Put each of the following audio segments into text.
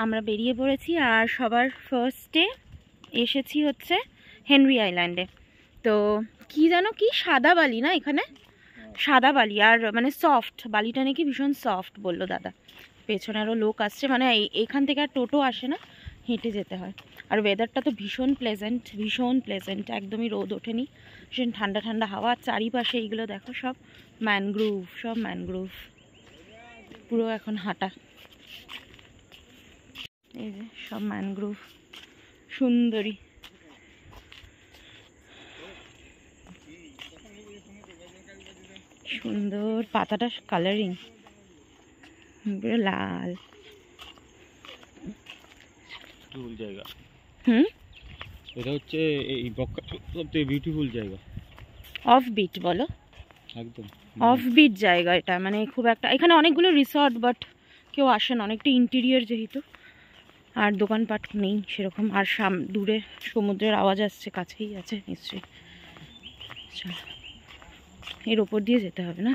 আমরা বেরিয়ে পড়েছি আর সবার ফার্স্টে এসেছি হচ্ছে হেনরি আইল্যান্ডে। তো কি জানো কি সাদা বালি না এখানে, সাদা বালি আর মানে সফট বালিটা নাকি ভীষণ সফট বললো দাদা। পেছনে আরও লোক আসছে, মানে এখান থেকে আর টোটো আসে না, হেঁটে যেতে হয়। আর ওয়েদারটা তো ভীষণ প্লেজেন্ট, একদমই রোদ ওঠেনি, ভীষণ ঠান্ডা ঠান্ডা হাওয়া। আর চারিপাশে এইগুলো দেখো সব ম্যানগ্রোভ, পুরো এখন হাঁটা, এই যে সব ম্যানগ্রোভ, সুন্দরী। সুন্দর পাতাটা কালারিং, পুরো লাল। জায়গা এটা হচ্ছে এই সবথেকে বিউটিফুল জায়গা। অফ বিট বলো, একদম অফ বিট জায়গা এটা, মানে খুব একটা, এখানে অনেকগুলো রিসর্ট বাট কেউ আসে না, অনেকটা ইন্টেরিয়ার যেহেতু, আর দোকানপাট নেই সেরকম। আর দূরে সমুদ্রের আওয়াজ আসছে, কাছেই আছে নিশ্চয়ই। এর ওপর দিয়ে যেতে হবে না,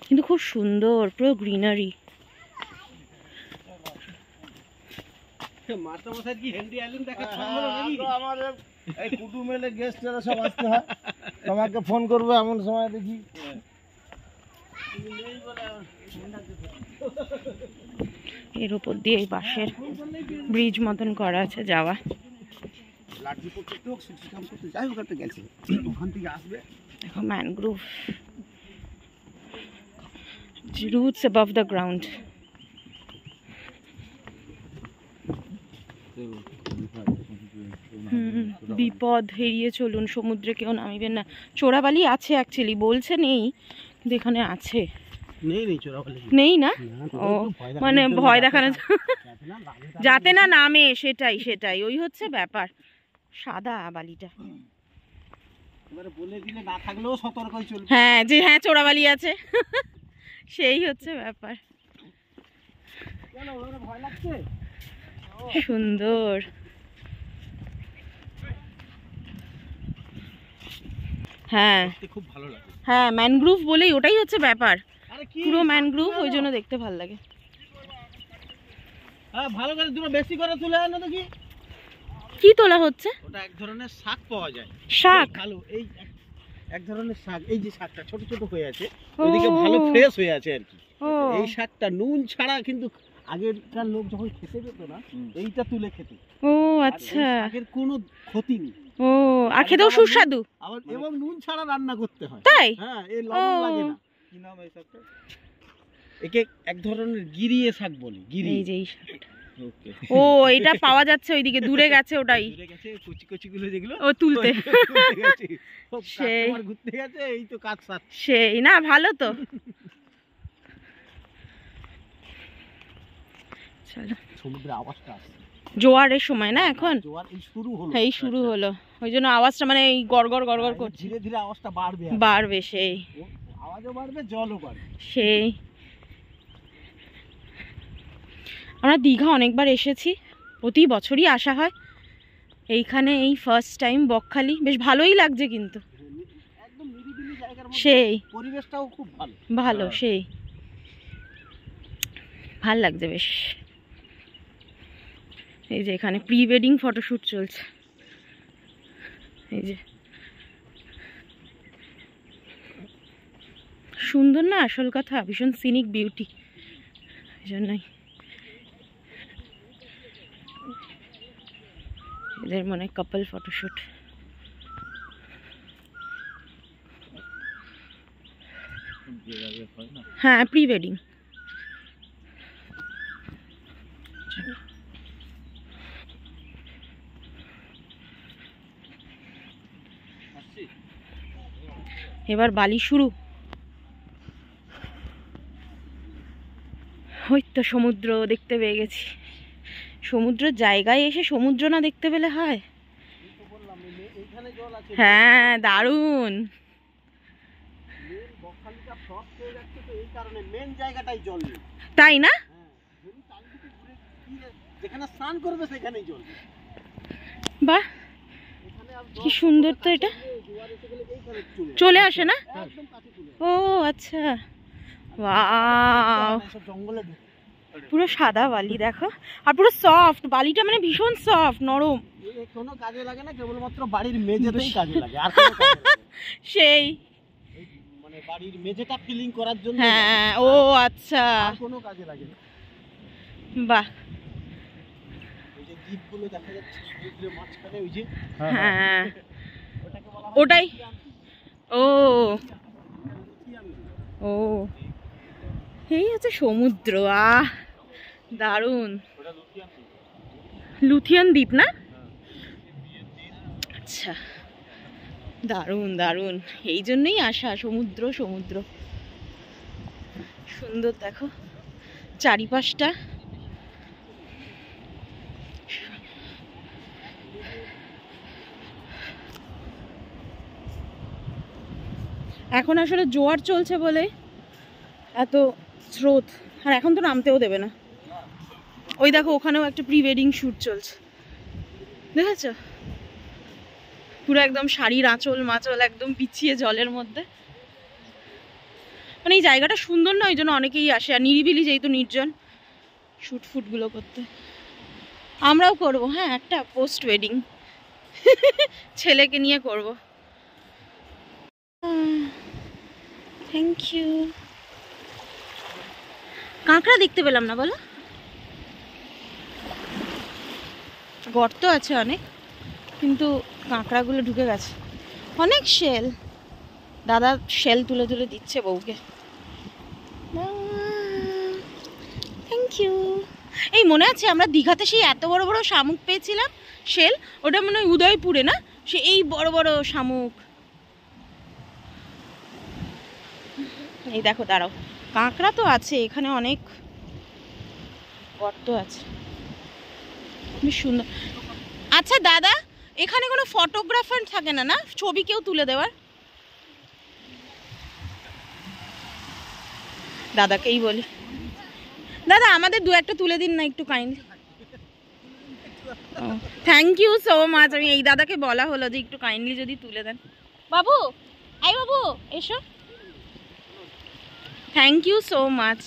কিন্তু খুব সুন্দর, পুরো গ্রিনারি। তোমাকে ফোন করবো এমন সময় দেখি। এর উপর দিয়ে এই বাঁশের ব্রিজ মতন করা আছে যাওয়া। দেখো mangrove, roots above the ground. বিপদ এড়িয়ে চলুন, সমুদ্রে কেউ নামিবেন না। চোরাবালি আছে অ্যাকচুয়ালি, বলছে নেই, কিন্তু এখানে আছে। নেই না, ও মানে ভয় দেখানো যাতে না নামে, সেটাই ওই হচ্ছে ব্যাপার। সাদা বালিটা, হ্যাঁ যে হ্যাঁ চোরাবালি আছে, সেই হচ্ছে ব্যাপার। সুন্দর, হ্যাঁ খুব ভালো লাগে। হ্যাঁ ম্যানগ্রোভ বলেই ওটাই হচ্ছে ব্যাপার, পুরো ম্যানগ্রোভ, ওই জন্য দেখতে ভালো লাগে। ভালো করে দুটো বেশি করে তুলে আনো দেখি। কি তোলা হচ্ছে? ওটা এক ধরনের শাক পাওয়া যায়। শাক? ভালো, এই এক ধরনের শাক, এই যে শাকটা ছোট ছোট হয়ে আছে, ওইদিকে ভালো ফ্রেশ হয়ে আছে আর কি। এই শাকটা নুন ছাড়া কিন্তু আগেরকার লোক যখন খেতে পেত না, এইটা তুলে খেত। ও আচ্ছা, শাকের কোনো ক্ষতি নেই। ও আর খেতেও সুস্বাদু, আবার এবং নুন ছাড়া রান্না করতে হয়। তাই? হ্যাঁ, এই লবণ লাগে না। কি নাম এই শাকটা? একে এক ধরনের গিরিয়ে শাক বলি। এই যে এই শাকটা, ও এটা পাওয়া যাচ্ছে ওইদিকে, দূরে গেছে, ওটাই দূরে গেছে, কচি কচি গুলো যেগুলো ও তুলতে, সেই ঘুরতে গেছে, এই তো কাজ সাথ, সেই না, ভালো তো। চলো, সমুদ্রের আওয়াজটা আসছে, জোয়ারের সময় না এখন, জোয়ার এই শুরু হলো, এই শুরু হলো, ওই জন্য আওয়াজটা মানে এই গড়গড় করছে। ধীরে ধীরে আওয়াজটা বাড়বে, সেই আওয়াজও বাড়বে, জলও বাড়বে। সেই আমরা দীঘা অনেকবার এসেছি, প্রতি বছরই আসা হয়, এইখানে এই ফার্স্ট টাইম বকখালি, বেশ ভালোই লাগছে কিন্তু, একদম নিরিবিলি জায়গার মধ্যে, সেই পরিবেশটাও খুব ভালো ভালো, সেই ভাল লাগছে বেশ। এই যে এখানে প্রি ওয়েডিং ফটোশ্যুট চলছে, এই যে সুন্দর না, আসল কথা ভীষণ সিনিক বিউটি, এই জন্যই এদের মনে কাপল ফটোশ্যুট। হ্যাঁ প্রি ওয়েডিং। এবার বালি শুরু, ওই তো সমুদ্র দেখতে পেয়ে গেছি। সমুদ্র জায়গায় এসে সমুদ্র না দেখতে পেলে হয়? হ্যাঁ দারুণ, তাই না? বাহ কি সুন্দর তো, এটা চলে আসে না? ও আচ্ছা, ওয়াও, পুরো সাদা বালি দেখো, আর পুরো সফট বালিটা, মানে ভীষণ সফট নরম। কোনো কাজে লাগে না, কেবলমাত্র বাড়ির মেঝেতেই কাজে লাগে, আর কোনো কাজে লাগে না। সেই মানে বাড়ির মেঝেটা ফিলিং করার জন্য। হ্যাঁ, ও আচ্ছা, আর কোনো কাজে লাগে না। বাহ। ওই যে দ্বীপগুলো দেখা যাচ্ছে সমুদ্রের মাঝখানে, ওই যে হ্যাঁ ওটাকে বলা হয় ওটাই। ও ও এই হচ্ছে সমুদ্র। আহ দারুণ। লুথিয়ান দ্বীপ না? আচ্ছা, দারুণ দারুণ, এই জন্যই আসা, সমুদ্র সমুদ্র। সুন্দর দেখো চারিপাশটা। এখন আসলে জোয়ার চলছে বলে এত স্রোত, আর এখন তো নামতেও দেবে না। ওই দেখো ওখানেও একটা প্রি ওয়েডিং শ্যুট চলছে, দেখেছো? পুরো একদম শাড়ির আঁচল মাচল একদম পিছিয়ে জলের মধ্যে। মানে এই জায়গাটা সুন্দর না, ওই জন্য অনেকেই আসে, আর নিরিবিলি যেহেতু, নির্জন, শ্যুট ফুটগুলো করতে। আমরাও করবো, হ্যাঁ, একটা পোস্ট ওয়েডিং ছেলেকে নিয়ে করব। Thank you. কাঁকড়া দেখতে পেলাম না, বলো? গর্ত আছে অনেক, কিন্তু কাঁকড়াগুলো ঢুকে গেছে। অনেক শেল, দাদা শেল তুলে তুলে দিচ্ছে বউকে। Thank you. এই মনে আছে আমরা দীঘাতে সেই এত বড় বড় শামুক পেয়েছিলাম, শেল? ওটা মনে হয় উদয়পুরে না, সে এই বড় বড় শামুক। এই দেখো, দাঁড়াও, কাঁকড়া তো আছে এখানে, অনেক গর্ত আছে, বেশ সুন্দর। আচ্ছা দাদা, এখানে কোনো ফটোগ্রাফার থাকে না, না ছবি কেউ তুলে দেওয়ার? দাদাকেই বলি, দাদা আমাদের দু একটা তুলে দিন না একটু kindly. Thank you so much. আমি এই দাদাকে বলা হলো যে একটু কাইন্ডলি যদি তুলে দেন। বাবু, আই বাবু এসো। Thank you so much.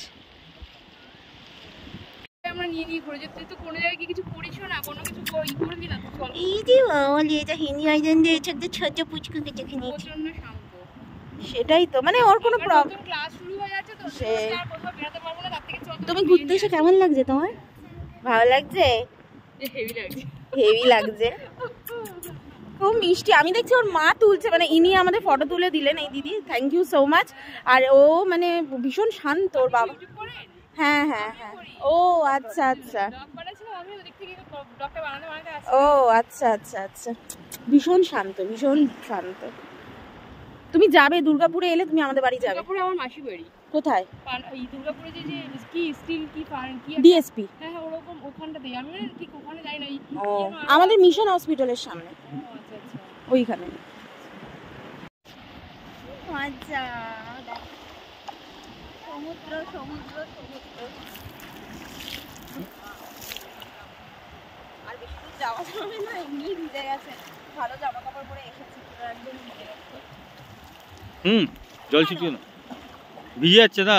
আমরা নিয়ে নিয়ে ঘুরে যেতে, তো কোনো জায়গায় কি কিছু করিস না, কোনো কিছু করবি না? এই যে বলি, এটা হিন্দি আইল্যান্ডে একটা ছোট পুচকুকে দেখে নিয়েছি। প্রচন্ড শান্ত। সেটাই তো, মানে ওর কোনো প্রবলেম। ক্লাস শুরু হয়ে যাচ্ছে তো, সে- আর কোথাও বেরোতে পারবো না, তার থেকে চল তুমি ঘুরতে এসে কেমন লাগছে তোমার? ভালো লাগছে? হেভি লাগছে। হেভি লাগছে, খুব মিষ্টি। আমি দেখছি ওর মা তুলছে, মানে ইনি আমাদের ফটো তুলে দিলেন এই দিদি, থ্যাংক ইউ সো মাচ। আর ও মানে ভীষণ শান্ত, ওর বাবা। হ্যাঁ হ্যাঁ হ্যাঁ, ও আচ্ছা আচ্ছা, ও আচ্ছা আচ্ছা আচ্ছা, ভীষণ শান্ত, ভীষণ শান্ত। তুমি যাবে দুর্গাপুরে, এলে তুমি আমাদের বাড়ি যাবে। দুর্গাপুরে আমার মাসি বাড়ি। কোথায়? এই দুর্গাপুরে যে কি স্টিল কি কি ডিএসপি। হ্যাঁ হ্যাঁ, ওরকম ওখানটাতেই। আমি ঠিক ওখানে যাই না। ও আমাদের মিশন হসপিটালের সামনে, আচ্ছা আচ্ছা, ওইখানে। আচ্ছা, সমুদ্র সমুদ্র সমুদ্র। আর বেশি দূর যাওয়া যাবে না, এমনি ভিজে গেছে, ভালো জামা কাপড় পরে এসেছি, পুরো একদম ভিজে গেছে। জল ছিটিয়ে না, ভিজে যাচ্ছে না।